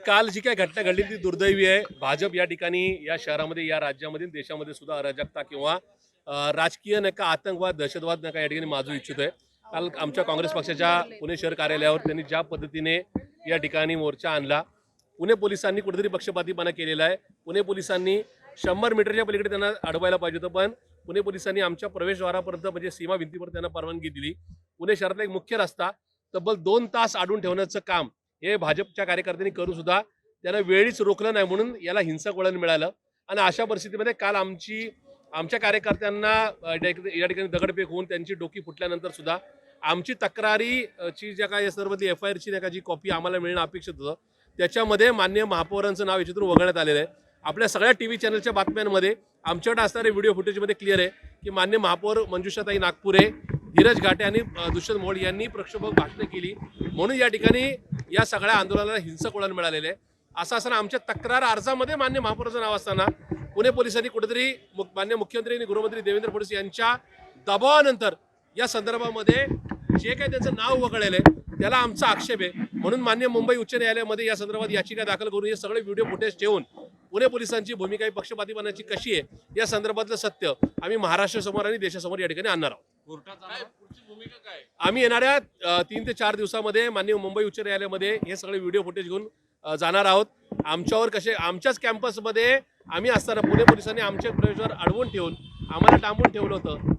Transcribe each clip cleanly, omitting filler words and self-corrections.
काल जी काही घटना घडली ती दुर्दैवी आहे। भाजप या ठिकाणी या शहरामध्ये या राज्यामध्ये देशामध्ये सुद्धा अराजकता किंवा राजकीय नाही का आतंकवाद दहशतवाद नाही का या ठिकाणी माजू इच्छितोय। काल आमच्या काँग्रेस पक्षाच्या पुणे शहर कार्यालयावर त्यांनी ज्या पद्धतीने या ठिकाणी मोर्चा आणला, पुणे पोलिसांनी कुठेतरी पक्षपातीपणा केलेला आहे। पुणे पोलिसांनी 100 मीटरच्या पलीकडे त्यांना अडवायला पाहिजे होतं, पण पुणे पोलिसांनी आमच्या प्रवेशद्वारापर्यंत म्हणजे सीमा भिंतीपर्यंत त्यांना परवानगी दिली। पुणे शहरातला एक मुख्य रस्ता तब्बल 2 तास अडवून ठेवण्याचं काम हे भाजपच्या कार्यकर्त्यांनी करू सुद्धा त्यांना वेळीच रोखलं नाही, म्हणून याला हिंसक वळण मिळालं। आणि अशा परिस्थितीमध्ये काल आमच्या कार्यकर्त्यांना या ठिकाणी दगडफेक होऊन त्यांची डोकी फुटल्यानंतर सुद्धा आमची तक्रारीची ज्या काही सर्वती FIR ची जी कॉपी आम्हाला मिळणं अपेक्षित होतं, त्याच्यामध्ये माननीय महापौरांचं नाव याच्यातून वगळण्यात आलेलं आहे। आपल्या सगळ्या TV चॅनलच्या बातम्यांमध्ये आमच्याकडे असणारे व्हिडिओ फुटेजमध्ये क्लिअर आहे की माननीय महापौर मंजुषाताई नागपुरे, धीरज घाटे आणि दुष्यंत मोड यांनी प्रक्षोभक भाषणे केली, म्हणून या ठिकाणी या सगळ्या आंदोलनाला हिंसक वळण मिळालेलं आहे। असं असताना आमच्या तक्रार अर्जामध्ये मान्य महापौराचं नाव असताना पुणे पोलिसांनी कुठेतरी मान्य मुख्यमंत्री आणि गृहमंत्री देवेंद्र फडणवीस यांच्या दबावानंतर या संदर्भामध्ये जे काही त्यांचं नाव वगळलेलं आहे त्याला आमचा आक्षेप आहे। म्हणून मान्य मुंबई उच्च न्यायालयामध्ये या संदर्भात याचिका दाखल करून हे सगळे व्हिडिओ फुटेज ठेवून पुणे पोलिसांची भूमिका पक्षपातीपणाची कशी आहे या संदर्भातलं सत्य आम्ही महाराष्ट्रासमोर आणि देशासमोर या ठिकाणी आणणार आहोत। आम्ही येणाऱ्या 3 ते 4 दिवसामध्ये माननीय मुंबई उच्च न्यायालयामध्ये हे सगळे व्हिडिओ फुटेज घेऊन जाणार आहोत। आमच्यावर कसे आमच्याच कॅम्पसमध्ये आम्ही असताना पुणे पोलिसांनी आमच्या प्रवेशद्वार अडवून ठेवून आम्हाला डांबून ठेवलं होतं।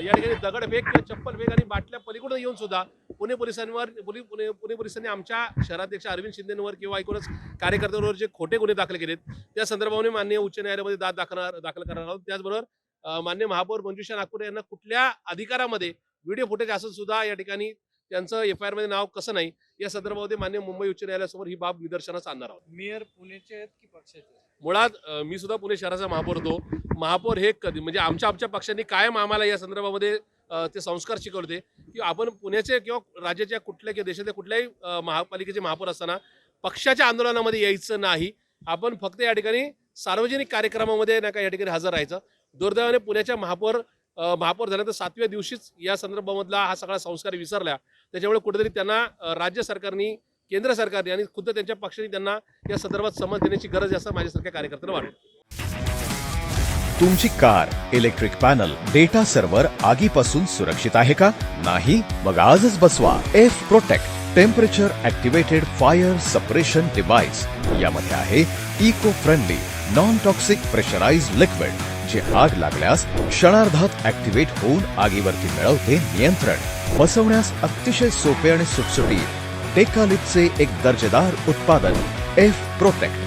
या ठिकाणी दगडफेक किंवा चप्पलफेक आणि बाटल्या पलीकडून येऊन सुद्धा पुणे पोलिसांनी आमच्या शहराध्यक्ष अरविंद शिंदेंवर किंवा एकूणच कार्यकर्त्यांवर जे खोटे गुन्हे दाखल केलेत त्या संदर्भाने माननीय उच्च न्यायालयामध्ये दाखल करणार आहोत। त्याचबरोबर माननीय महापौर मंजुषा नागपुरे यांना कुठल्या अधिकारामध्ये व्हिडिओ फुटेज असून सुद्धा या ठिकाणी त्यांचं FIR मध्ये नाव कसं नाही या संदर्भामध्ये माननीय मुंबई उच्च न्यायालयासमोर ही बाब निदर्शनास आणणार आहोत। मेयर पुणेचे आहेत की पक्षाचे? मुळात मी सुद्धा पुणे शहराचा महापौर होतो। महापौर हे कधी म्हणजे आमच्या पक्षांनी कायम आम्हाला या संदर्भामध्ये ते संस्कार शिकवले की आपण पुण्याचे किंवा राज्याच्या कुठल्या किंवा देशाच्या कुठल्याही महापालिकेचे महापौर असताना पक्षाच्या आंदोलनामध्ये यायचं नाही। आपण फक्त या ठिकाणी सार्वजनिक कार्यक्रमामध्ये नाही का या ठिकाणी हजर राहायचं। दुर्दैवाने पुण्याच्या महापौर झाल्यानंतर 7व्या दिवशीच या संदर्भामधला हा सगळा संस्कार विसरला। त्याच्यामुळे कुठेतरी त्यांना राज्य सरकारने केंद्र सरकारने आणि खुद्द त्यांच्या पक्षाने त्यांना या संदर्भात समज देण्याची गरज आहे असं माझ्यासारख्या कार्यकर्त्यांना वाटतं। तुमची car, electric panel, data server आगीपासून सुरक्षित आहे का? नाही? मग आजच बसवा F Protect temperature activated fire suppression device. यामध्ये आहे eco friendly non toxic pressurised liquid जे आग लागल्यास क्षणार्धात ऍक्टिव्हेट होऊन आगीवरती मिळवते नियंत्रण। बसवण्यास अतिशय सोपे आणि सुटसुटीत टेकालिपचे एक दर्जेदार उत्पादन F Protect।